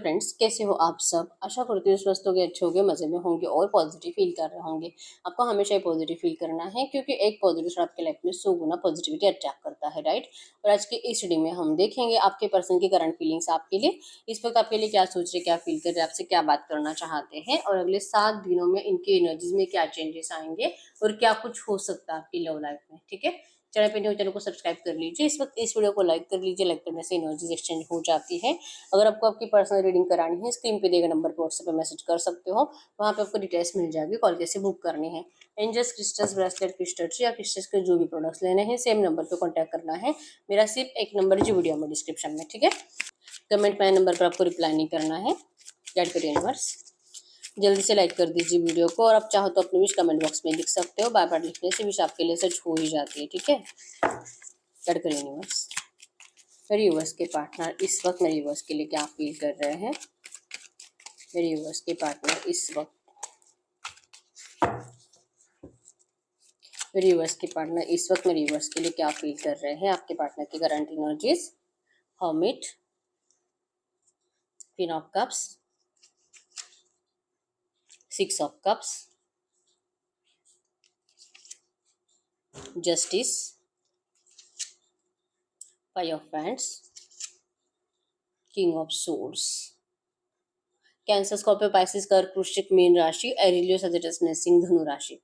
Friends, कैसे हो आप सब। आशा करती हूँ स्वस्थ होगे, अच्छे होगे, मजे में होंगे और पॉजिटिव फील कर रहे होंगे। आपको हमेशा ही पॉजिटिव फील करना है क्योंकि एक पॉजिटिव आपके लाइफ में 100 गुना पॉजिटिविटी अट्रैक्ट करता है, राइट। और आज की इस रीडिंग में हम देखेंगे आपके पर्सन की करंट फीलिंग्स आपके लिए इस वक्त आपके लिए क्या सोच रहे, क्या फील कर रहे, आपसे क्या बात करना चाहते हैं और अगले 7 दिनों में इनकी एनर्जीज में क्या चेंजेस आएंगे और क्या कुछ हो सकता है आपकी लव लाइफ में। ठीक है, चैनल पे न्यू, चैनल को सब्सक्राइब कर लीजिए। इस वक्त इस वीडियो को लाइक कर लीजिए, लाइक करने से एनर्जीज एक्सचेंज हो जाती है। अगर आपको आपकी पर्सनल रीडिंग करानी है, स्क्रीन पे दिए गए नंबर पर व्हाट्सएप पे मैसेज कर सकते हो, वहाँ पे आपको डिटेल्स मिल जाएगी, कॉल कैसे बुक करनी है। एंजल्स, क्रिस्टल्स, ब्रेसलेट, क्रिस्टल्स या क्रिस्टल्स के जो भी प्रोडक्ट्स लेने हैं सेम नंबर पे कॉन्टैक्ट करना है। मेरा सिर्फ एक नंबर जो वीडियो में डिस्क्रिप्शन में, ठीक है। कमेंट में नंबर पर आपको रिप्लाई नहीं करना है। गाइड करिए यूनिवर्स। जल्दी से लाइक कर दीजिए वीडियो को और आप चाहो तो अपनी विश कमेंट बॉक्स में लिख सकते हो। बार बार लिखने से विश आपके लिए सच हो ही जाती है, ठीक है। गाइड करिए यूनिवर्स। मेरे यूवर्स के पार्टनर इस वक्त मेरे यूवर्स के लिए क्या फील कर रहे हैं। मेरे यूवर्स के पार्टनर इस वक्त मेरे यूवर्स के पार्टनर इस वक्त मेरे यूवर्स के लिए क्या फील कर रहे हैं। आपके पार्टनर की current energies. Hermit, queen of cups, 6 of cups, justice, 5 of wands, king of swords. Cancer, Scorpio, Pisces, कर्क, वृश्चिक, मीन राशि, एरिलियो, सजिटस, मेषिंग, धनु राशि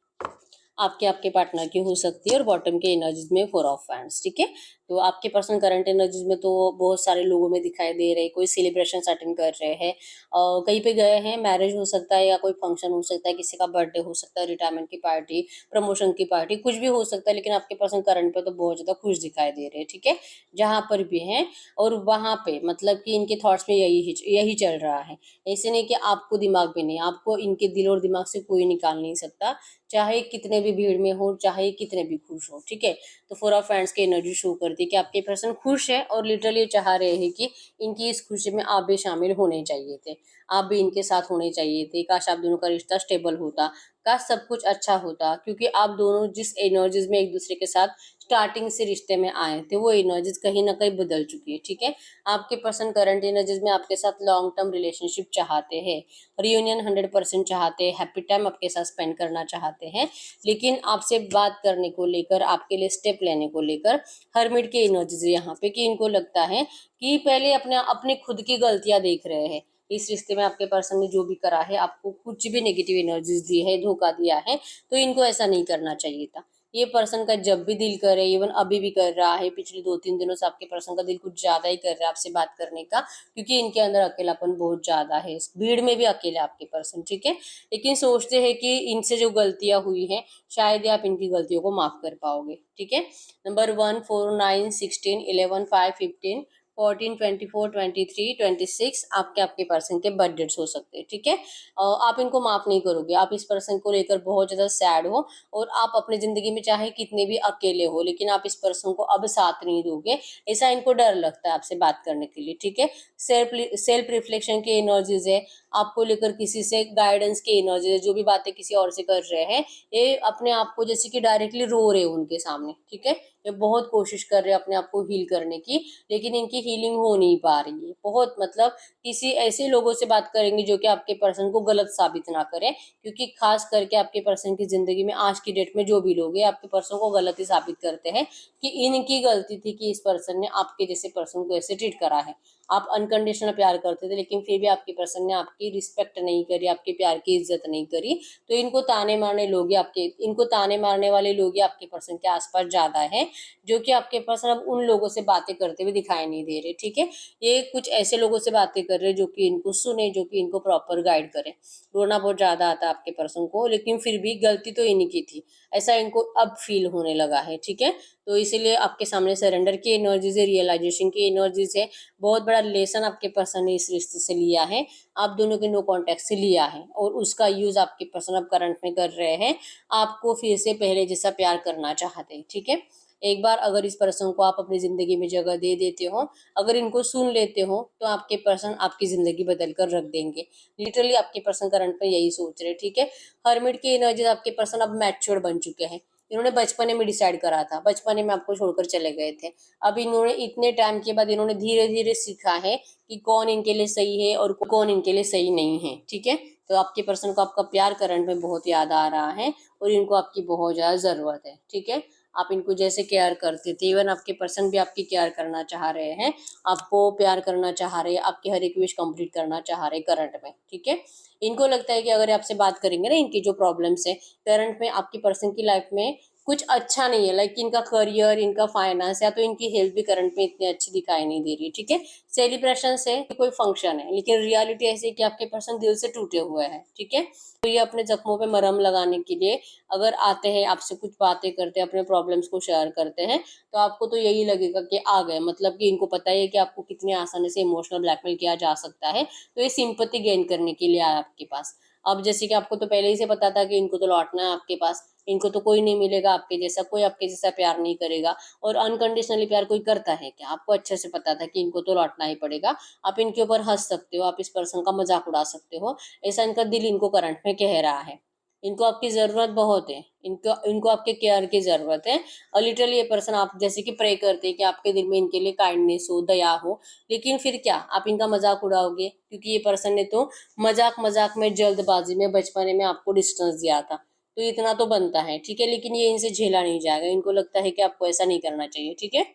आपके पार्टनर की हो सकती है। और बॉटम के एनर्जीज में 4 ऑफ वैंड्स, ठीक है। तो आपके पर्सनल करंट एनर्जीज में तो बहुत सारे लोगों में दिखाई दे रहे हैं। कोई सेलिब्रेशन अटेंड कर रहे हैं, कहीं पे गए हैं, मैरिज हो सकता है या कोई फंक्शन हो सकता है, किसी का बर्थडे हो सकता है, रिटायरमेंट की पार्टी, प्रमोशन की पार्टी, कुछ भी हो सकता है। लेकिन आपके पर्सनल करंट पे तो बहुत ज्यादा खुश दिखाई दे रहे हैं, ठीक है, जहां पर भी हैं। और वहां पे मतलब कि इनके थॉट्स में यही चल रहा है। ऐसे नहीं कि आपको दिमाग में नहीं, आपको इनके दिल और दिमाग से कोई निकाल नहीं सकता, चाहे कितने भी भीड़ में हो, चाहे कितने भी खुश हो, ठीक है। तो 4 ऑफ फ्रेंड्स की एनर्जी शो करती है कि आपके पर्सन खुश है और लिटरली चाह रहे हैं कि इनकी इस खुशी में आप भी शामिल होने चाहिए थे, आप भी इनके साथ होने चाहिए थे। काश आप दोनों का रिश्ता स्टेबल होता, काश सब कुछ अच्छा होता, क्योंकि आप दोनों जिस एनर्जीज में एक दूसरे के साथ स्टार्टिंग से रिश्ते में आए थे वो एनर्जीज कहीं ना कहीं बदल चुकी है, ठीक है। आपके पर्सन करंट एनर्जीज में आपके साथ लॉन्ग टर्म रिलेशनशिप चाहते हैं, रियूनियन 100% चाहते हैं, हैप्पी टाइम आपके साथ स्पेंड करना चाहते हैं। लेकिन आपसे बात करने को लेकर, आपके लिए स्टेप लेने को लेकर हर्मिट की एनर्जीज यहाँ पे कि इनको लगता है कि पहले अपने खुद की गलतियां देख रहे हैं। इस रिश्ते में आपके पर्सन ने जो भी करा है, आपको कुछ भी नेगेटिव एनर्जीज दी है, धोखा दिया है, तो इनको ऐसा नहीं करना चाहिए था। ये पर्सन का जब भी दिल करे, इवन अभी भी कर रहा है, पिछले 2-3 दिनों से आपके पर्सन का दिल कुछ ज्यादा ही कर रहा है आपसे बात करने का, क्योंकि इनके अंदर अकेलापन बहुत ज्यादा है। भीड़ में भी अकेले आपके पर्सन, ठीक है। लेकिन सोचते हैं कि इनसे जो गलतियां हुई हैं शायद ही आप इनकी गलतियों को माफ कर पाओगे, ठीक है। नंबर 1, 4, 9, 16, 11, 5, 15, 14, 24, 23, 26 आपके पर्सन के बर्थ डेट्स हो सकते हैं, ठीक है। आप इनको माफ नहीं करोगे, आप इस पर्सन को लेकर बहुत ज्यादा सैड हो और आप अपनी जिंदगी में चाहे कितने भी अकेले हो, लेकिन आप इस पर्सन को अब साथ नहीं दोगे। ऐसा इनको डर लगता है आपसे बात करने के लिए, ठीक है। सेल्फ रिफ्लेक्शन की एनर्जीज है, आपको लेकर किसी से गाइडेंस की एनर्जी है। जो भी बातें किसी और से कर रहे हैं, ये अपने आप को जैसे कि डायरेक्टली रो रहे हो उनके सामने, ठीक है। ये बहुत कोशिश कर रहे हैं अपने आप को हील करने की, लेकिन इनकी हीलिंग हो नहीं पा रही है। बहुत मतलब किसी ऐसे लोगों से बात करेंगे जो कि आपके पर्सन को गलत साबित ना करें, क्योंकि खास करके आपके पर्सन की जिंदगी में आज की डेट में जो भी लोग हैं आपके पर्सन को गलत ही साबित करते हैं कि इनकी गलती थी कि इस पर्सन ने आपके जैसे पर्सन को ऐसे ट्रीट करा है। आप अनकंडीशनल प्यार करते थे, लेकिन फिर भी आपके पर्सन ने आपकी रिस्पेक्ट नहीं करी, आपके प्यार की इज्जत नहीं करी। तो इनको ताने मारने वाले लोग आपके पर्सन के आसपास ज्यादा है, जो कि आपके पर्सन अब उन लोगों से बातें करते हुए दिखाई नहीं दे रहे, ठीक है। ये कुछ ऐसे लोगों से बातें कर रहे हैं जो कि इनको सुने, जो कि इनको प्रॉपर गाइड करे। रोना बहुत ज्यादा आता है आपके पर्सन को, लेकिन फिर भी गलती तो इन्हीं की थी, ऐसा इनको अब फील होने लगा है, ठीक है। तो इसीलिए आपके सामने सरेंडर की एनर्जीज है, रियलाइजेशन की एनर्जीज है। बहुत बड़ा लेसन आपके पर्सन ने इस रिश्ते से लिया है, आप दोनों के नो कॉन्टेक्ट से लिया है, और उसका यूज आपके पर्सन अब करंट में कर रहे हैं। आपको फिर से पहले जैसा प्यार करना चाहते हैं, ठीक है। एक बार अगर इस पर्सन को आप अपनी जिंदगी में जगह दे देते हो, अगर इनको सुन लेते हो, तो आपके पर्सन आपकी जिंदगी बदल कर रख देंगे। लिटरली आपके पर्सन करंट में यही सोच रहे, ठीक है। हर्मिट की एनर्जी आपके पर्सन अब मैच्योर बन चुके हैं, इन्होंने बचपने में डिसाइड करा था, बचपने में आपको छोड़कर चले गए थे। अब इन्होंने इतने टाइम के बाद इन्होंने धीरे धीरे सीखा है कि कौन इनके लिए सही है और कौन इनके लिए सही नहीं है, ठीक है। तो आपके पर्सन को आपका प्यार करंट में बहुत याद आ रहा है और इनको आपकी बहुत ज़्यादा ज़रूरत है, ठीक है। आप इनको जैसे केयर करते थे, इवन आपके पर्सन भी आपकी केयर करना चाह रहे हैं, आपको प्यार करना चाह रहे हैं, आपके हर एक विश कंप्लीट करना चाह रहे हैं करंट में, ठीक है। इनको लगता है कि अगर आपसे बात करेंगे ना, इनकी जो प्रॉब्लम्स है करंट में आपकी पर्सन की लाइफ में कुछ अच्छा नहीं है, लाइक इनका करियर, इनका फाइनेंस या तो इनकी हेल्थ भी करंट में इतनी अच्छी दिखाई नहीं दे रही है, ठीक है। सेलिब्रेशन है, कोई फंक्शन है, लेकिन रियलिटी ऐसी है कि आपके पर्सन दिल से टूटे हुए हैं, ठीक है। तो ये अपने जख्मों पे मरहम लगाने के लिए अगर आते हैं, आपसे कुछ बातें करते हैं, अपने प्रॉब्लम्स को शेयर करते हैं, तो आपको तो यही लगेगा कि आ गए, मतलब कि इनको पता है कि आपको कितनी आसानी से इमोशनल ब्लैकमेल किया जा सकता है, तो ये सिंपैथी गेन करने के लिए आया आपके पास। अब जैसे कि आपको तो पहले ही से पता था कि इनको तो लौटना है आपके पास, इनको तो कोई नहीं मिलेगा आपके जैसा, कोई आपके जैसा प्यार नहीं करेगा। और अनकंडीशनली प्यार कोई करता है क्या? आपको अच्छे से पता था कि इनको तो लौटना ही पड़ेगा। आप इनके ऊपर हंस सकते हो, आप इस पर्सन का मजाक उड़ा सकते हो, ऐसा इनका दिल इनको करंट में कह रहा है। इनको आपकी ज़रूरत बहुत है, इनको इनको आपके केयर की ज़रूरत है। और लिटरली ये पर्सन आप जैसे कि प्रे करते हैं कि आपके दिल में इनके लिए काइंडनेस हो, दया हो, लेकिन फिर क्या आप इनका मजाक उड़ाओगे? क्योंकि ये पर्सन ने तो मजाक मजाक में, जल्दबाजी में बचपने में आपको डिस्टेंस दिया था, तो इतना तो बनता है, ठीक है। लेकिन ये इनसे झेला नहीं जाएगा, इनको लगता है कि आपको ऐसा नहीं करना चाहिए, ठीक है।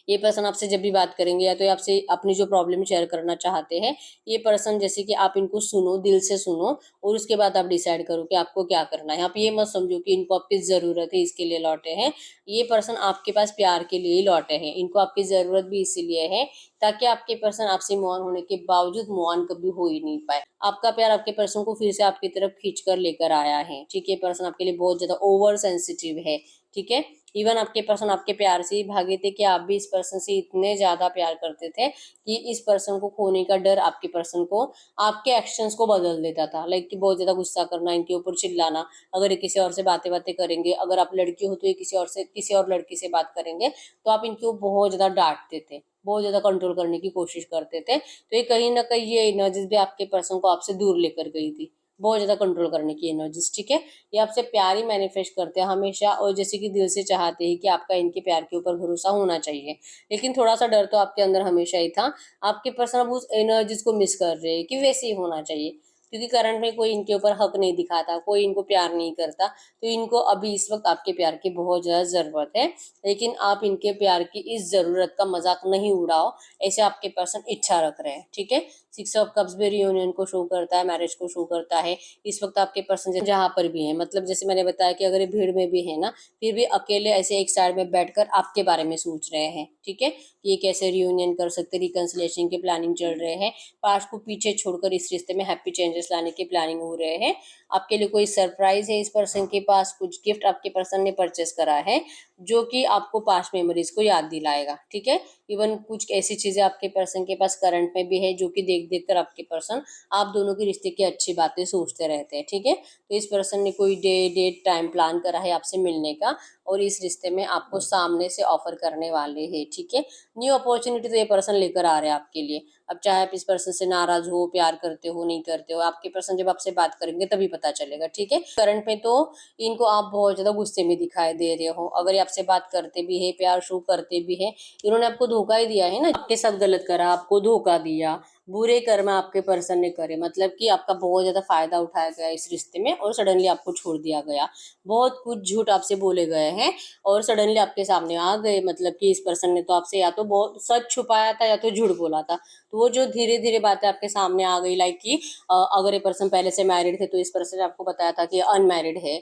ये पर्सन आपसे जब भी बात करेंगे या तो ये आपसे अपनी जो प्रॉब्लम शेयर करना चाहते हैं, ये पर्सन जैसे कि आप इनको सुनो, दिल से सुनो और उसके बाद आप डिसाइड करो कि आपको क्या करना है। आप ये मत समझो कि इनको आपकी ज़रूरत है इसके लिए लौटे हैं। ये पर्सन आपके पास प्यार के लिए ही लौटे हैं, इनको आपकी ज़रूरत भी इसीलिए है ताकि आपके पर्सन आपसे मूव ऑन होने के बावजूद मूव ऑन कभी हो ही नहीं पाए। आपका प्यार आपके पर्सन को फिर से आपकी तरफ खींच कर लेकर आया है, ठीक है। पर्सन आपके लिए बहुत ज़्यादा ओवर सेंसिटिव है, ठीक है। इवन आपके पर्सन आपके प्यार से ही भागे थे कि आप भी इस पर्सन से इतने ज़्यादा प्यार करते थे कि इस पर्सन को खोने का डर आपके पर्सन को आपके एक्शंस को बदल देता था। लाइक कि बहुत ज़्यादा गुस्सा करना, इनके ऊपर चिल्लाना, अगर ये किसी और से बातें बातें करेंगे, अगर आप लड़की हो तो ये किसी और लड़की से बात करेंगे, तो आप इनको बहुत ज़्यादा डांटते थे, बहुत ज़्यादा कंट्रोल करने की कोशिश करते थे। तो ये कहीं ना कहीं ये एनर्जीज भी आपके पर्सन को आपसे दूर लेकर गई थी, बहुत ज़्यादा कंट्रोल करने की एनर्जीज, ठीक है। ये आपसे प्यार ही मैनिफेस्ट करते हैं हमेशा, और जैसे कि दिल से चाहते हैं कि आपका इनके प्यार के ऊपर भरोसा होना चाहिए। लेकिन थोड़ा सा डर तो आपके अंदर हमेशा ही था। आपके पर्सन अब उस एनर्जीज को मिस कर रहे हैं कि वैसे ही होना चाहिए, क्योंकि करंट में कोई इनके ऊपर हक नहीं दिखाता, कोई इनको प्यार नहीं करता। तो इनको अभी इस वक्त आपके प्यार की बहुत ज़्यादा ज़रूरत है, लेकिन आप इनके प्यार की इस ज़रूरत का मजाक नहीं उड़ाओ, ऐसे आपके पर्सन इच्छा रख रहे हैं, ठीक है। 6 ऑफ कप्स भी रियूनियन को शो करता है, मैरिज को शो करता है। इस वक्त आपके पर्सन जहाँ पर भी है, मतलब जैसे मैंने बताया कि अगर ये भीड़ में भी है ना, फिर भी अकेले ऐसे एक साइड में बैठकर आपके बारे में सोच रहे हैं, ठीक है। ये कैसे रियूनियन कर सकते, रिकंसिलिएशन की प्लानिंग चल रहे हैं, पास्ट को पीछे छोड़कर इस रिश्ते में हैप्पी चेंजेस लाने की प्लानिंग हो रहे हैं। आपके लिए कोई सरप्राइज है, इस पर्सन के पास कुछ गिफ्ट आपके पर्सन ने परचेस करा है जो कि आपको पास्ट मेमोरीज को याद दिलाएगा, ठीक है। इवन कुछ ऐसी चीजें आपके पर्सन के पास करंट में भी है जो कि देख देख कर आपके पर्सन आप दोनों के रिश्ते की अच्छी बातें सोचते रहते हैं, ठीक है। तो इस पर्सन ने कोई डेट टाइम प्लान करा है आपसे मिलने का, और इस रिश्ते में आपको सामने से ऑफर करने वाले हैं, ठीक है। न्यू अपॉर्चुनिटी तो ये पर्सन लेकर आ रहे हैं आपके लिए। अब चाहे आप इस पर्सन से नाराज हो, प्यार करते हो, नहीं करते हो, आपके पर्सन जब आपसे बात करेंगे तभी पता चलेगा, ठीक है। करंट में तो इनको आप बहुत ज्यादा गुस्से में दिखाई दे रहे हो, अगर ये आपसे बात करते भी है, प्यार शो करते भी है, इन्होंने आपको धोखा ही दिया है ना, आपके साथ गलत करा, आपको धोखा दिया, बुरे कर्म आपके पर्सन ने करे, मतलब कि आपका बहुत ज्यादा फायदा उठाया गया इस रिश्ते में और सडनली आपको छोड़ दिया गया। बहुत कुछ झूठ आपसे बोले गए हैं और सडनली आपके सामने आ गए, मतलब कि इस पर्सन ने तो आपसे या तो बहुत सच छुपाया था या तो झूठ बोला था। तो वो जो धीरे धीरे बातें आपके सामने आ गई, लाइक कि अगर ये पर्सन पहले से मैरिड थे तो इस पर्सन ने आपको बताया था कि अनमैरिड है,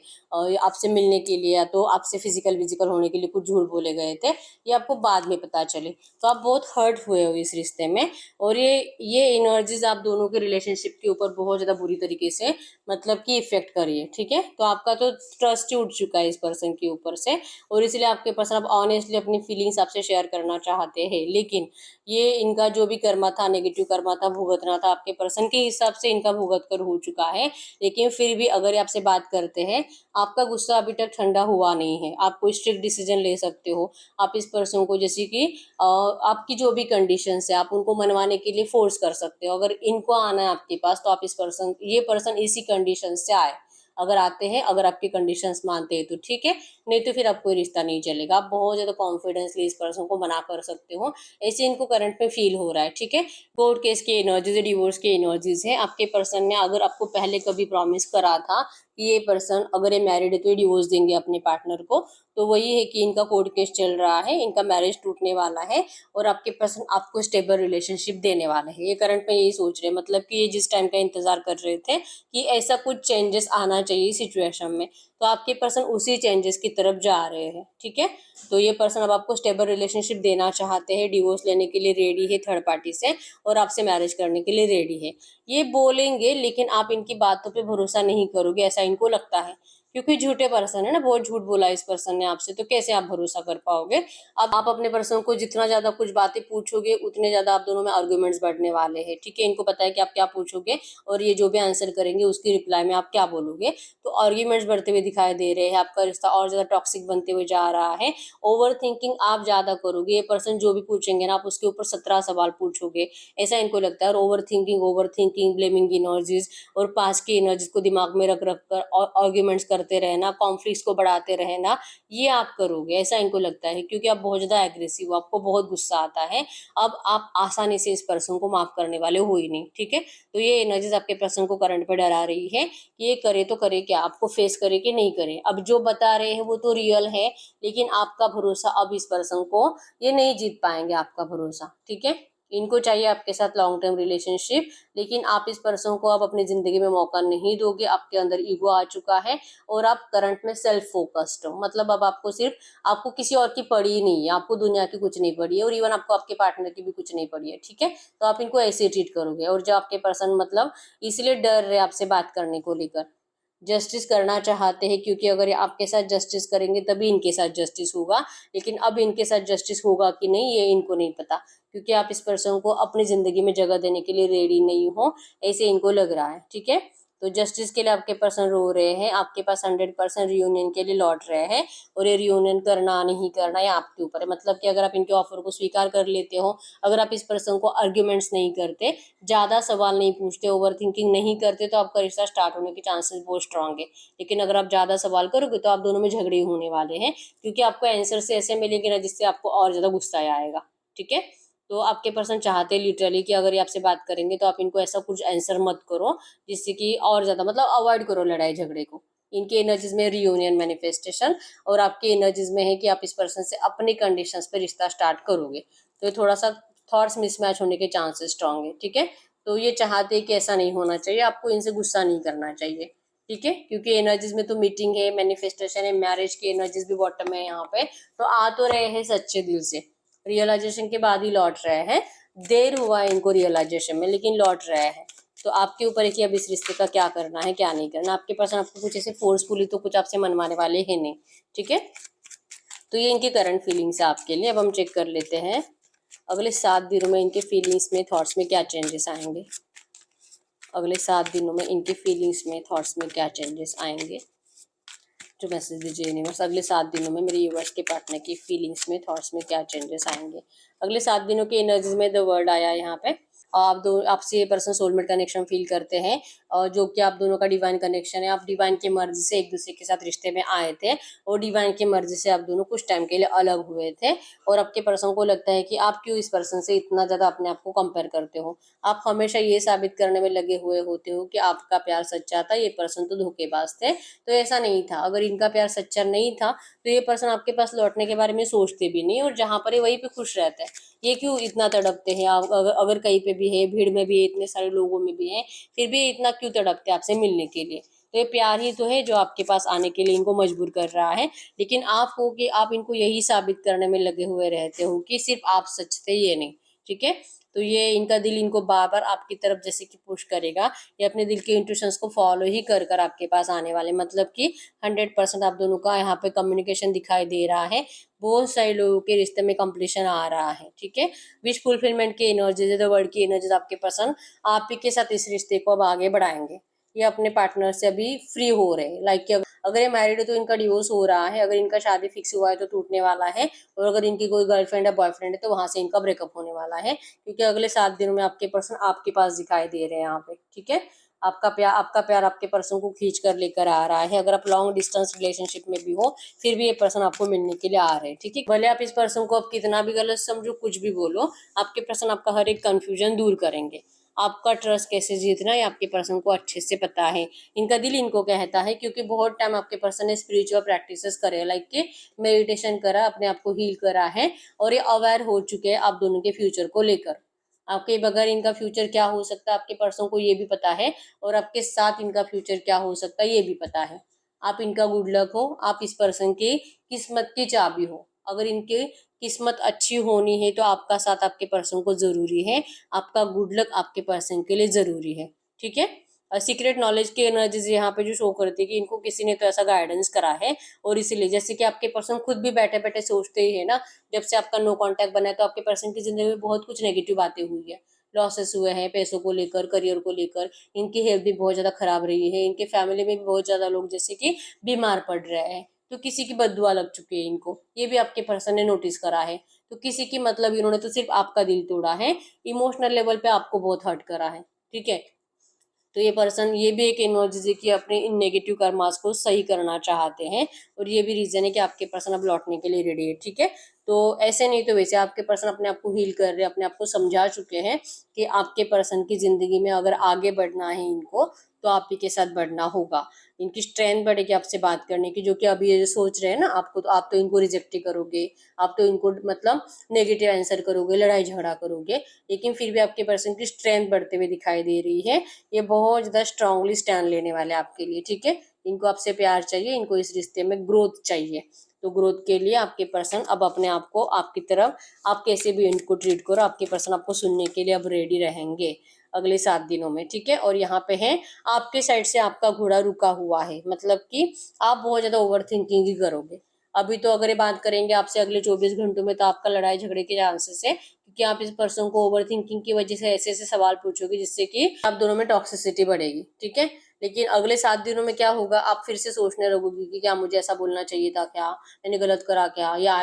आपसे मिलने के लिए या तो आपसे फिजिकल विजिकल होने के लिए कुछ झूठ बोले गए थे, ये आपको बाद में पता चले। तो आप बहुत हर्ट हुए हो इस रिश्ते में, और ये एनर्जीज आप दोनों के रिलेशनशिप के ऊपर बहुत ज्यादा बुरी तरीके से मतलब कि इफेक्ट करिए, ठीक है। तो आपका तो ट्रस्ट ही उठ चुका है इस पर्सन के ऊपर से, और इसलिए आपके पर्सन अब ऑनेस्टली अपनी फीलिंग्स आपसे शेयर करना चाहते हैं। लेकिन ये इनका जो भी कर्मा था, नेगेटिव कर्मा था, भुगतना था, आपके पर्सन के हिसाब से इनका भुगत कर हो चुका है। लेकिन फिर भी अगर ये आपसे बात करते हैं, आपका गुस्सा अभी तक ठंडा हुआ नहीं है, आप कोई स्ट्रिक्ट डिसीजन ले सकते हो। आप इस पर्सन को जैसे कि आपकी जो भी कंडीशंस है आप उनको मनवाने के लिए फोर्स कर सकते हो। अगर इनको आना है आपके पास तो आप इस पर्सन, ये पर्सन इसी कंडीशन से आए, अगर आते हैं, अगर आपकी कंडीशंस मानते हैं तो ठीक है, नहीं तो फिर आपको रिश्ता नहीं चलेगा। आप बहुत ज़्यादा कॉन्फिडेंसली इस पर्सन को मना कर सकते हो, ऐसे इनको करंट में फील हो रहा है। ठीक है, कोर्ट केस की एनर्जीज, डिवोर्स की एनर्जीज है। आपके पर्सन ने अगर आपको पहले कभी प्रॉमिस करा था कि ये पर्सन अगर ये मैरिड है तो ये डिवोर्स देंगे अपने पार्टनर को, तो वही है कि इनका कोर्ट केस चल रहा है, इनका मैरिज टूटने वाला है और आपके पर्सन आपको स्टेबल रिलेशनशिप देने वाला है। ये करंट में यही सोच रहे हैं, मतलब कि ये जिस टाइम का इंतजार कर रहे थे कि ऐसा कुछ चेंजेस आना चाहिए सिचुएशन में, तो आपके पर्सन उसी चेंजेस की तरफ जा रहे हैं। ठीक है, तो ये पर्सन अब आपको स्टेबल रिलेशनशिप देना चाहते हैं, डिवोर्स लेने के लिए रेडी है थर्ड पार्टी से और आपसे मैरिज करने के लिए रेडी है। ये बोलेंगे लेकिन आप इनकी बातों पे भरोसा नहीं करोगे, ऐसा इनको लगता है, क्योंकि झूठे पर्सन है ना, बहुत झूठ बोला इस पर्सन ने आपसे, तो कैसे आप भरोसा कर पाओगे। अब आप अपने पर्सन को जितना ज्यादा कुछ बातें पूछोगे उतने ज्यादा आप दोनों में आर्ग्यूमेंट्स बढ़ने वाले हैं। ठीक है, इनको पता है कि आप क्या पूछोगे और ये जो भी आंसर करेंगे उसकी रिप्लाई में आप क्या बोलोगे, तो आर्ग्यूमेंट्स बढ़ते हुए दिखाई दे रहे हैं। आपका रिश्ता और ज्यादा टॉक्सिक बनते हुए जा रहा है। ओवर थिंकिंग आप ज्यादा करोगे, ये पर्सन जो भी पूछेंगे ना आप उसके ऊपर 17 सवाल पूछोगे, ऐसा इनको लगता है। और ओवर थिंकिंग, ब्लेमिंग एनर्जीज और पास्ट की एनर्जीज को दिमाग में रख रख कर और आर्ग्यूमेंट्स करते रहना, कॉन्फ्लिक्ट्स को बढ़ाते रहना, ये आप करोगे, ऐसा इनको लगता है, क्योंकि आप बहुत ज्यादा एग्रेसिव हो, आपको बहुत गुस्सा आता है। अब आप आसानी से इस पर्सन को माफ करने वाले हो ही नहीं। ठीक है, तो ये एनर्जीज आपके पर्सन को करंट पे डरा रही है कि ये करे तो करे क्या, आपको फेस करे कि नहीं करे। अब जो बता रहे हैं वो तो रियल है, लेकिन आपका भरोसा अब इस पर्सन को, ये नहीं जीत पाएंगे आपका भरोसा। ठीक है, इनको चाहिए आपके साथ लॉन्ग टर्म रिलेशनशिप, लेकिन आप इस पर्सन को अब अपनी जिंदगी में मौका नहीं दोगे। आपके अंदर ईगो आ चुका है और आप करंट में सेल्फ फोकस्ड हो, मतलब अब आपको सिर्फ, आपको किसी और की पड़ी ही नहीं है, आपको दुनिया की कुछ नहीं पड़ी है और इवन आपको आपके पार्टनर की भी कुछ नहीं पड़ी है। ठीक है, तो आप इनको ऐसे ट्रीट करोगे। और जो आपके पर्सन मतलब इसलिए डर रहे आपसे बात करने को लेकर, जस्टिस करना चाहते हैं, क्योंकि अगर ये आपके साथ जस्टिस करेंगे तभी इनके साथ जस्टिस होगा, लेकिन अब इनके साथ जस्टिस होगा कि नहीं ये इनको नहीं पता, क्योंकि आप इस पर्सन को अपनी जिंदगी में जगह देने के लिए रेडी नहीं हो, ऐसे इनको लग रहा है। ठीक है, तो जस्टिस के लिए आपके पर्सन रो रहे हैं, आपके पास 100% रियूनियन के लिए लौट रहे हैं, और ये रियूनियन करना नहीं करना ये आपके ऊपर है। मतलब कि अगर आप इनके ऑफर को स्वीकार कर लेते हो, अगर आप इस पर्सन को आर्ग्यूमेंट्स नहीं करते, ज्यादा सवाल नहीं पूछते, ओवर थिंकिंग नहीं करते, तो आपका रिश्ता स्टार्ट होने के चांसेस बहुत स्ट्रांग है। लेकिन अगर आप ज्यादा सवाल करोगे तो आप दोनों में झगड़े होने वाले हैं, क्योंकि आपको आंसर से ऐसे मिलेंगे ना जिससे आपको और ज्यादा गुस्सा आएगा। ठीक है, तो आपके पर्सन चाहते हैं लिटरली कि अगर ये आपसे बात करेंगे तो आप इनको ऐसा कुछ आंसर मत करो जिससे कि और ज्यादा, मतलब अवॉइड करो लड़ाई झगड़े को। इनकी एनर्जीज में रियूनियन मैनिफेस्टेशन, और आपकी एनर्जीज में है कि आप इस पर्सन से अपनी कंडीशंस पे रिश्ता स्टार्ट करोगे, तो ये थोड़ा सा थॉट्स मिसमैच होने के चांसेस स्ट्रांग है। ठीक है, तो ये चाहते हैं कि ऐसा नहीं होना चाहिए, आपको इनसे गुस्सा नहीं करना चाहिए। ठीक है, क्योंकि एनर्जीज में तो मीटिंग है, मैनिफेस्टेशन है, मैरिज की एनर्जीज भी बॉटम है यहाँ पे, तो आ तो रहे हैं सच्चे दिल से, रियलाइजेशन के बाद ही लौट रहे हैं। देर हुआ है इनको रियलाइजेशन में, लेकिन लौट रहे हैं। तो आपके ऊपर है कि अब इस रिश्ते का क्या करना है क्या नहीं करना। आपके पर्सन आपको कुछ ऐसे फोर्सफुली तो कुछ आपसे मनवाने वाले हैं नहीं। ठीक है, तो ये इनकी करंट फीलिंग्स है आपके लिए। अब हम चेक कर लेते हैं अगले 7 दिनों में इनके फीलिंग्स में, थॉट्स में क्या चेंजेस आएंगे। अगले 7 दिनों में इनके फीलिंग्स में, थॉट्स में क्या चेंजेस आएंगे, जो मैसेज दीजिए यूनिवर्स। अगले 7 दिनों में मेरे यूनिवर्स के पार्टनर की फीलिंग्स में, थॉट्स में क्या चेंजेस आएंगे। अगले 7 दिनों की एनर्जीज में द वर्ड आया है यहाँ पे। आप दो, आपसे ये पर्सन सोलमेट कनेक्शन फील करते हैं, और जो कि आप दोनों का डिवाइन कनेक्शन है। आप डिवाइन की मर्जी से एक दूसरे के साथ रिश्ते में आए थे, और डिवाइन की मर्जी से आप दोनों कुछ टाइम के लिए अलग हुए थे। और आपके पर्सन को लगता है कि आप क्यों इस पर्सन से इतना ज्यादा अपने आप को कंपेयर करते हो। आप हमेशा ये साबित करने में लगे हुए होते हो कि आपका प्यार सच्चा था, ये पर्सन तो धोखेबाज थे। तो ऐसा नहीं था, अगर इनका प्यार सच्चा नहीं था तो ये पर्सन आपके पास लौटने के बारे में सोचते भी नहीं, और जहां पर है वहीं पे खुश रहते हैं। ये क्यों इतना तड़पते हैं, आप अगर कहीं पे भी है, भीड़ में भी है, इतने सारे लोगों में भी है, फिर भी इतना क्यों तड़पते हैं आपसे मिलने के लिए। तो ये प्यार ही तो है जो आपके पास आने के लिए इनको मजबूर कर रहा है। लेकिन आप हो कि आप इनको यही साबित करने में लगे हुए रहते हो कि सिर्फ आप सच थे, ये नहीं। ठीक है, तो ये इनका दिल इनको बार बार आपकी तरफ जैसे कि पुश करेगा। ये अपने दिल के इंट्यूशंस को फॉलो ही कर कर आपके पास आने वाले, मतलब कि 100% आप दोनों का यहाँ पे कम्युनिकेशन दिखाई दे रहा है। बहुत सारे लोगों के रिश्ते में कंप्लीशन आ रहा है। ठीक है, विश फुलफिलमेंट की एनर्जीज, वर्ड की एनर्जीज आपके पर्सन आप ही के साथ इस रिश्ते को अब आगे बढ़ाएंगे। ये अपने पार्टनर से अभी फ्री हो रहे हैं, लाइक अगर ये मैरिड है तो इनका डिवोर्स हो रहा है, अगर इनका शादी फिक्स हुआ है तो टूटने वाला है, और अगर इनकी कोई गर्लफ्रेंड या बॉयफ्रेंड है तो वहां से इनका ब्रेकअप होने वाला है, क्योंकि अगले 7 दिनों में आपके पर्सन आपके पास दिखाई दे रहे हैं यहाँ पे। ठीक है, आपका प्यार आपके पर्सन को खींच कर लेकर आ रहा है। अगर आप लॉन्ग डिस्टेंस रिलेशनशिप में भी हो फिर भी ये पर्सन आपको मिलने के लिए आ रहे हैं, ठीक है। भले आप इस पर्सन को आप कितना भी गलत समझो, कुछ भी बोलो, आपके पर्सन आपका हर एक कंफ्यूजन दूर करेंगे। आपका ट्रस्ट कैसे जीतना है आपके पर्सन को अच्छे से पता है। इनका दिल इनको कहता है, क्योंकि बहुत टाइम आपके पर्सन ने स्पिरिचुअल प्रैक्टिसेस करे, लाइक कि मेडिटेशन करा, अपने आप को हील करा है, और ये अवेयर हो चुके हैं आप दोनों के फ्यूचर को लेकर। आपके बगैर इनका फ्यूचर क्या हो सकता है आपके पर्सन को ये भी पता है, और आपके साथ इनका फ्यूचर क्या हो सकता है ये भी पता है। आप इनका गुड लक हो, आप इस पर्सन की किस्मत की चाबी हो। अगर इनकी किस्मत अच्छी होनी है तो आपका साथ आपके पर्सन को जरूरी है, आपका गुड लक आपके पर्सन के लिए जरूरी है, ठीक है। सीक्रेट नॉलेज की एनर्जीज यहाँ पे जो शो करती है कि इनको किसी ने तो ऐसा गाइडेंस करा है, और इसीलिए जैसे कि आपके पर्सन खुद भी बैठे बैठे सोचते ही है ना, जब से आपका नो कांटेक्ट बना है तो आपके पर्सन की जिंदगी में बहुत कुछ नेगेटिव बातें हुई है, लॉसेस हुए हैं पैसों को लेकर, करियर को लेकर, इनकी हेल्थ भी बहुत ज्यादा खराब रही है, इनके फैमिली में भी बहुत ज्यादा लोग जैसे कि बीमार पड़ रहे हैं, तो किसी की बददुआ लग चुकी है इनको, ये भी आपके पर्सन ने नोटिस करा है। तो किसी की मतलब इन्होंने तो सिर्फ आपका दिल तोड़ा है, इमोशनल लेवल पे आपको बहुत हर्ट करा है, ठीक है। तो ये पर्सन, ये भी एक एनर्जी कि अपने इन नेगेटिव कर्मास को सही करना चाहते हैं, और ये भी रीजन है कि आपके पर्सन अब लौटने के लिए रेडी है, ठीक है। तो ऐसे नहीं तो वैसे आपके पर्सन अपने आप को हील कर रहे हैं, अपने आप को समझा चुके हैं कि आपके पर्सन की जिंदगी में अगर आगे बढ़ना है इनको तो आप ही के साथ बढ़ना होगा। इनकी स्ट्रेंथ बढ़ेगी आपसे बात करने की, जो कि अभी ये जो सोच रहे हैं ना आपको, तो आप तो इनको रिजेक्ट ही करोगे, आप तो इनको मतलब नेगेटिव आंसर करोगे, लड़ाई झगड़ा करोगे, लेकिन फिर भी आपके पर्सन की स्ट्रेंथ बढ़ते हुए दिखाई दे रही है। ये बहुत ज्यादा स्ट्रांगली स्टैंड लेने वाले आपके लिए, ठीक है। इनको आपसे प्यार चाहिए, इनको इस रिश्ते में ग्रोथ चाहिए। तो ग्रोथ के लिए आपके पर्सन अब अपने आप को आपकी तरफ, आप कैसे भी इनको ट्रीट करो, आपके पर्सन आपको सुनने के लिए अब रेडी रहेंगे अगले 7 दिनों में, ठीक है। और यहाँ पे है आपके साइड से आपका घोड़ा रुका हुआ है, मतलब कि आप बहुत ज्यादा ओवर थिंकिंग ही करोगे। अभी तो अगर ये बात करेंगे आपसे अगले 24 घंटों में तो आपका लड़ाई झगड़े के चांसेस है, क्योंकि आप इस पर्सन को ओवर थिंकिंग की वजह से ऐसे ऐसे सवाल पूछोगे जिससे कि आप दोनों में टॉक्सिसिटी बढ़ेगी, ठीक है। लेकिन अगले 7 दिनों में क्या होगा, आप फिर से सोचने लगोगे कि क्या मुझे ऐसा बोलना चाहिए था, क्या मैंने गलत करा, क्या या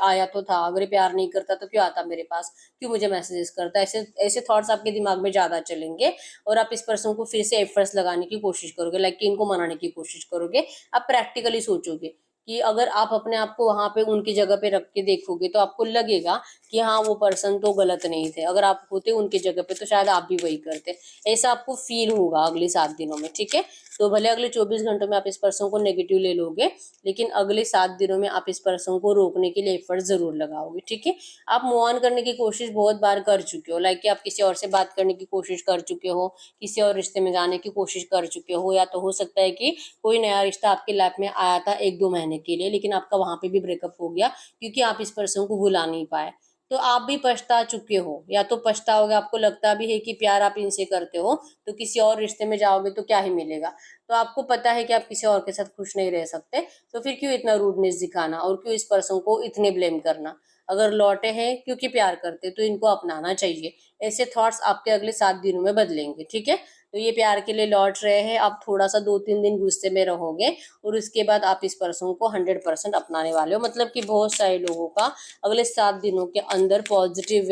आया तो था, अगर ये प्यार नहीं करता तो क्यों आता मेरे पास, क्यों मुझे मैसेजेस करता, ऐसे ऐसे थॉट्स आपके दिमाग में ज्यादा चलेंगे, और आप इस पर्सन को फिर से एफर्ट्स लगाने की कोशिश करोगे, लाइक कि इनको मनाने की कोशिश करोगे। आप प्रैक्टिकली सोचोगे कि अगर आप अपने आप को वहां पे उनकी जगह पे रख के देखोगे तो आपको लगेगा कि हाँ वो पर्सन तो गलत नहीं थे, अगर आप होते उनकी जगह पे तो शायद आप भी वही करते, ऐसा आपको फील होगा अगले 7 दिनों में, ठीक है। तो भले अगले 24 घंटों में आप इस पर्सन को नेगेटिव ले लोगे, लेकिन अगले 7 दिनों में आप इस पर्सन को रोकने के लिए एफर्ट जरूर लगाओगे, ठीक है। आप मूव ऑन करने की कोशिश बहुत बार कर चुके हो, लाइक कि आप किसी और से बात करने की कोशिश कर चुके हो, किसी और रिश्ते में जाने की कोशिश कर चुके हो, या तो हो सकता है कि कोई नया रिश्ता आपकी लाइफ में आया था 1-2 महीने के लिए, लेकिन आपका वहां पे भी ब्रेकअप हो गया क्योंकि आप इस पर्सन को भुला नहीं पाए। तो आप भी पछता चुके हो, या तो पछताओगे, आपको लगता भी है कि प्यार आप इनसे करते हो तो किसी और रिश्ते में जाओगे तो क्या ही मिलेगा, तो आपको पता है कि आप किसी और के साथ खुश नहीं रह सकते, तो फिर क्यों इतना रूडनेस दिखाना, और क्यों इस पर्सन को इतने ब्लेम करना। अगर लौटे हैं क्योंकि प्यार करते तो इनको अपनाना चाहिए। ऐसे थॉट्स आपके अगले 7 दिनों में बदलेंगे, ठीक है। तो ये प्यार के लिए लौट रहे हैं, आप थोड़ा सा 2-3 दिन गुस्से में रहोगे, और उसके बाद आप इस पर्सन को 100% अपनाने वाले हो, मतलब कि बहुत सारे लोगों का अगले 7 दिनों के अंदर पॉजिटिव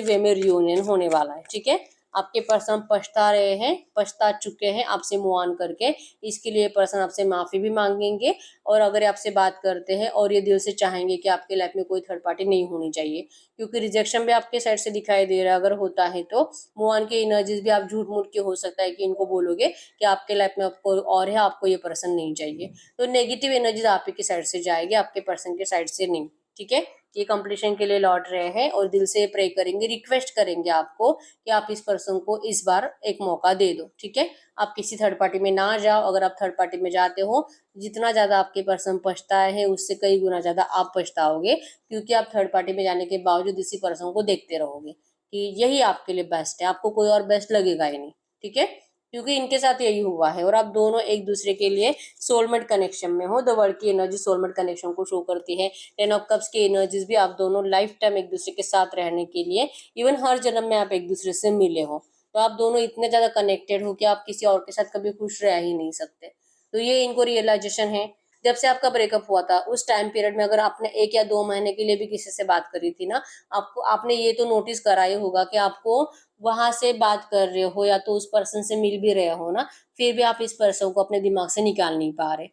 वे में रियूनियन होने वाला है, ठीक है। आपके पर्सन पछता रहे हैं, पछता चुके हैं आपसे मूव ऑन करके, इसके लिए पर्सन आपसे माफी भी मांगेंगे, और अगर आपसे बात करते हैं और ये दिल से चाहेंगे कि आपके लाइफ में कोई थर्ड पार्टी नहीं होनी चाहिए, क्योंकि रिजेक्शन भी आपके साइड से दिखाई दे रहा है, अगर होता है तो मूव ऑन की एनर्जीज भी आप झूठ मूठ के हो सकता है कि इनको बोलोगे कि आपके लाइफ में आपको और है, आपको ये पर्सन नहीं चाहिए, तो नेगेटिव एनर्जीज आप ही की साइड से जाएगी, आपके पर्सन के साइड से नहीं, ठीक है। ये कंप्लीशन के लिए लौट रहे हैं, और दिल से प्रे करेंगे, रिक्वेस्ट करेंगे आपको कि आप इस पर्सन को इस बार एक मौका दे दो, ठीक है। आप किसी थर्ड पार्टी में ना जाओ, अगर आप थर्ड पार्टी में जाते हो, जितना ज्यादा आपके पर्सन पछताए हैं उससे कई गुना ज्यादा आप पछताओगे, क्योंकि आप थर्ड पार्टी में जाने के बावजूद इसी पर्सन को देखते रहोगे कि यही आपके लिए बेस्ट है, आपको कोई और बेस्ट लगेगा ही नहीं, ठीक है। क्योंकि इनके साथ यही हुआ है, और आप दोनों एक दूसरे के लिए सोलमेट कनेक्शन में हो। द वर्ल्ड की एनर्जी सोलमेट कनेक्शन को शो करती है। 10 ऑफ कप्स की एनर्जीज भी आप दोनों लाइफ टाइम एक दूसरे के साथ रहने के लिए, इवन हर जन्म में आप एक दूसरे से मिले हो, तो आप दोनों इतने ज्यादा कनेक्टेड हो कि आप किसी और के साथ कभी खुश रह ही नहीं सकते। तो ये इनको रियलाइजेशन है। जब से आपका ब्रेकअप हुआ था उस टाइम पीरियड में अगर आपने 1 या 2 महीने के लिए भी किसी से बात करी थी ना, आपको आपने ये तो नोटिस करा ही होगा कि आपको वहां से बात कर रहे हो या तो उस पर्सन से मिल भी रहे हो ना, फिर भी आप इस पर्सन को अपने दिमाग से निकाल नहीं पा रहे।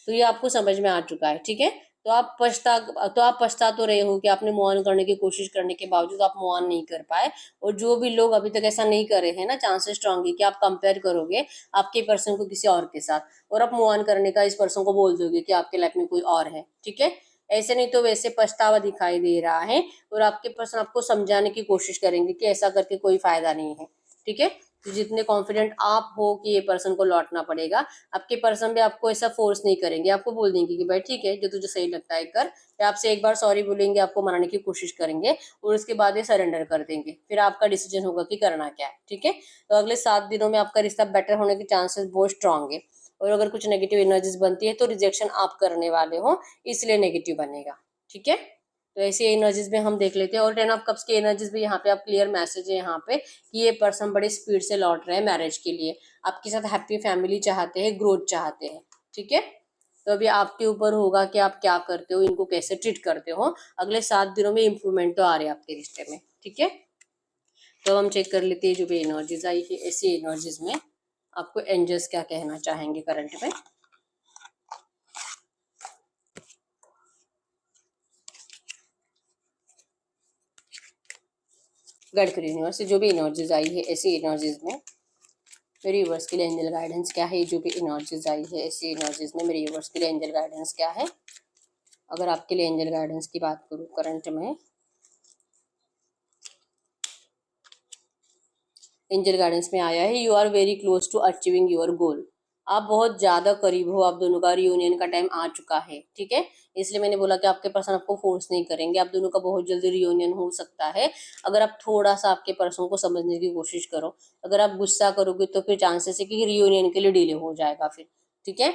तो ये आपको समझ में आ चुका है, ठीक है। तो आप पछता तो रहे हो कि आपने मूव ऑन करने की कोशिश करने के बावजूद आप मूव ऑन नहीं कर पाए। और जो भी लोग अभी तक ऐसा नहीं करे हैं ना, चांसेस स्ट्रांग है कि आप कंपेयर करोगे आपके पर्सन को किसी और के साथ, और आप मूव ऑन करने का इस पर्सन को बोल दोगे कि आपके लाइफ में कोई और है, ठीक है। ऐसे नहीं तो वैसे पछतावा दिखाई दे रहा है, और आपके पर्सन आपको समझाने की कोशिश करेंगे कि ऐसा करके कोई फायदा नहीं है, ठीक है। तो जितने कॉन्फिडेंट आप हो कि ये पर्सन को लौटना पड़ेगा, आपके पर्सन भी आपको ऐसा फोर्स नहीं करेंगे, आपको बोल देंगे कि भाई ठीक है, जो तुझे सही लगता है कर, या आपसे एक बार सॉरी बोलेंगे, आपको मनाने की कोशिश करेंगे, और उसके बाद ये सरेंडर कर देंगे। फिर आपका डिसीजन होगा कि करना क्या है, ठीक है। तो अगले 7 दिनों में आपका रिश्ता बेटर होने के चांसेस बहुत स्ट्रांग है। और अगर कुछ नेगेटिव एनर्जीज बनती है तो रिजेक्शन आप करने वाले हो, इसलिए नेगेटिव बनेगा, ठीक है। तो ऐसी एनर्जीज में हम देख लेते हैं। और 10 ऑफ कप्स की एनर्जीज भी यहाँ पे आप क्लियर मैसेज है यहाँ पे कि ये पर्सन बड़ी स्पीड से लौट रहे हैं मैरिज के लिए, आपके साथ हैप्पी फैमिली चाहते हैं, ग्रोथ चाहते हैं, ठीक है। तो अभी आपके ऊपर होगा कि आप क्या करते हो, इनको कैसे ट्रीट करते हो। अगले 7 दिनों में इम्प्रूवमेंट तो आ रही है आपके रिश्ते में, ठीक है। तो हम चेक कर लेते हैं जो भी एनर्जीज आई है, ऐसी एनर्जीज में आपको एंजल्स क्या कहना चाहेंगे करंट में। गाइड करिए यूनिवर्स से जो भी एनर्जीज आई है ऐसी एनर्जीज में मेरे व्यूवर्स के लिए एंजल गाइडेंस क्या है। जो भी एनर्जीज आई है ऐसी एनर्जीज में मेरे व्यूवर्स के लिए एंजल गाइडेंस क्या है। अगर आपके लिए एंजल गाइडेंस की बात करूँ करंट में, एंजल गाइडेंस में आया है you are very close to achieving your goal. आप बहुत ज्यादा करीब हो, आप दोनों का रियूनियन का टाइम आ चुका है, ठीक है। इसलिए मैंने बोला कि आपके पर्सन आपको फोर्स नहीं करेंगे, आप दोनों का बहुत जल्दी रियूनियन हो सकता है। अगर आप थोड़ा सा आपके पर्सन को समझने की कोशिश करो, अगर आप गुस्सा करोगे तो फिर चांसेस है कि रियूनियन के लिए डिले हो जाएगा फिर, ठीक है।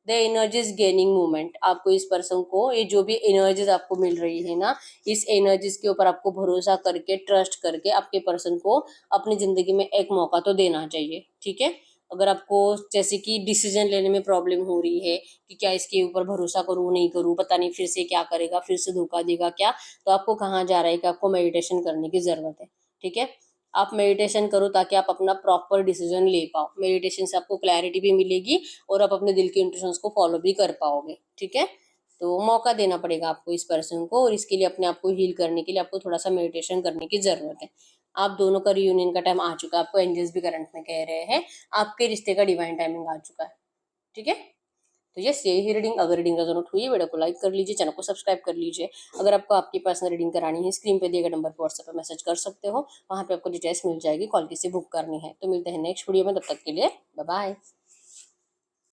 द एनर्जीज गेनिंग मूवमेंट, आपको इस पर्सन को ये जो भी एनर्जीज आपको मिल रही है ना, इस एनर्जीज के ऊपर आपको भरोसा करके ट्रस्ट करके आपके पर्सन को अपनी जिंदगी में एक मौका तो देना चाहिए, ठीक है। अगर आपको जैसे कि डिसीजन लेने में प्रॉब्लम हो रही है कि क्या इसके ऊपर भरोसा करूँ नहीं करूँ, पता नहीं फिर से क्या करेगा, फिर से धोखा देगा क्या, तो आपको कहाँ जा रहा है कि आपको मेडिटेशन करने की जरूरत है, ठीक है। आप मेडिटेशन करो ताकि आप अपना प्रॉपर डिसीजन ले पाओ। मेडिटेशन से आपको क्लैरिटी भी मिलेगी और आप अपने दिल के इंट्यूशंस को फॉलो भी कर पाओगे, ठीक है। तो मौका देना पड़ेगा आपको इस पर्सन को, और इसके लिए अपने आप को हील करने के लिए आपको थोड़ा सा मेडिटेशन करने की जरूरत है। आप दोनों का रियूनियन का टाइम आ चुका है, आपको एंजल्स भी करंट में कह रहे हैं आपके रिश्ते का डिवाइन टाइमिंग आ चुका है, ठीक है। तो यस, यही रीडिंग। अगर रीडिंग रेजोनेट हुई है वीडियो को लाइक कर लीजिए, चैनल को सब्सक्राइब कर लीजिए। अगर आपको आपकी पर्सनल रीडिंग करानी है स्क्रीन पे दिए गए नंबर पर व्हाट्सएप पे मैसेज कर सकते हो, वहाँ पे आपको डिटेल्स मिल जाएगी, कॉल किसी बुक करनी है। तो मिलते हैं नेक्स्ट वीडियो में, तब तक के लिए बाय बाय।